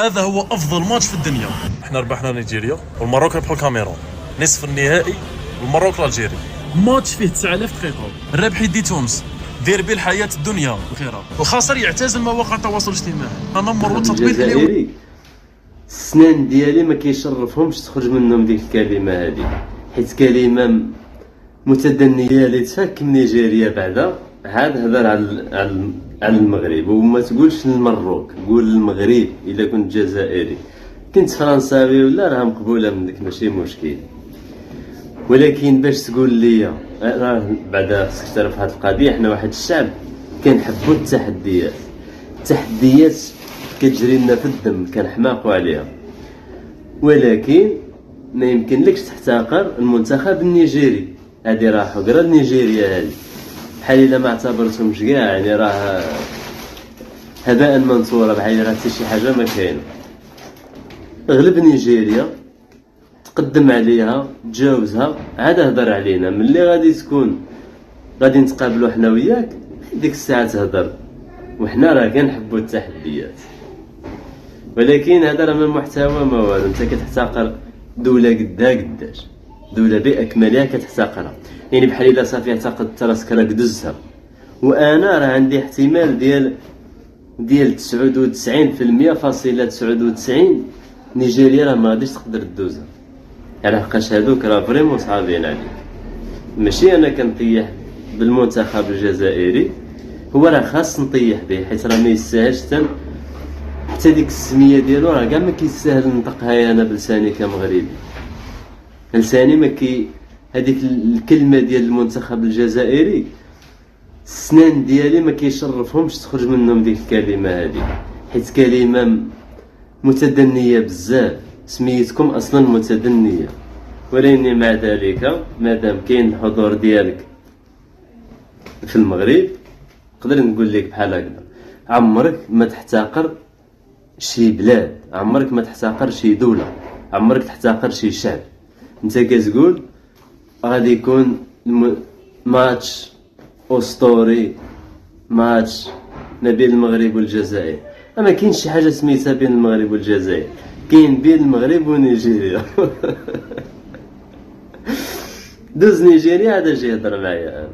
هذا هو افضل ماتش في الدنيا. احنا ربحنا نيجيريا والمروك ربحوا الكاميرون. نصف النهائي المروك والجيري، ماتش فيه 9000 دقيقه. الربح يدي تونس، دير به الحياه الدنيا وخيرها. الخاسر يعتزل مواقع التواصل الاجتماعي. تنمر وتطبيل الجزائري السنان ديالي ما كيشرفهمش تخرج منهم ديك الكلمه هذه، حيت كلمه متدنيه اللي تفك نيجيريا بعدا عاد هضر على المغرب. وما تقولش المروك، قول المغرب. الا كنت جزائري كنت فرنساوي ولا راه مقبوله منك ماشي مشكل. ولكن باش تقول لي راه بعدا خصك تعرف هذه القضيه، حنا واحد الشعب كنحبوا التحديات. التحديات كتجري لنا في الدم، كنحماقوا عليها. ولكن ما يمكن لكش تحتقر المنتخب النيجيري. هذه راه حقره نيجيريا، هذه بحال الا ما اعتبرتهمش كاع، يعني راه هباء منثورا، بحال راه حتى شي حاجه ما كاينه. غلب نيجيريا، تقدم عليها، تجاوزها، عاد هضر علينا. ملي غادي نتقابلوا حنا وياك ديك الساعه تهضر. وحنا راه كنحبوا التحديات، ولكن هذا راه من محتوى ما والو. انت كتحتقر دوله قداش دوله باكملها كتحتقرها، يعني بحال الا صافي اعتقدت راسك راك دزتها. وانا راه عندي احتمال ديال 99.99% نيجيريا راه ما غاديش تقدر تدوزها، على حقاش هادوك راه فريمون صعابين عليك. ماشي انا كنطيح بالمنتخب الجزائري، هو راه خاص نطيح به، حيت راه ما يستاهلش حتى ديك السميه ديالو راه كاع ما كيستاهل نطقها انا بلساني كمغربي. لساني ما هذيك الكلمه ديال المنتخب الجزائري السنان ديالي ما كيشرفهمش تخرج منهم ديك الكلمه هذه، حيت كلمه متدنيه بزاف. سميتكم اصلا متدنيه. ولكن مع ذلك مادام كاين الحضور ديالك في المغرب، نقدر نقول لك بحال هكذا: عمرك ما تحتقر شي بلاد، عمرك ما تحتقر شي دوله، عمرك تحتقر شي شعب. انت كتقول غادي يكون ماتش اسطوري، ماتش ما بين المغرب والجزائر. اما كاين شي حاجه سميتها بين المغرب والجزائر، كاين بين المغرب ونيجيريا. دوز نيجيريا هذا جاي يهضر معايا انا.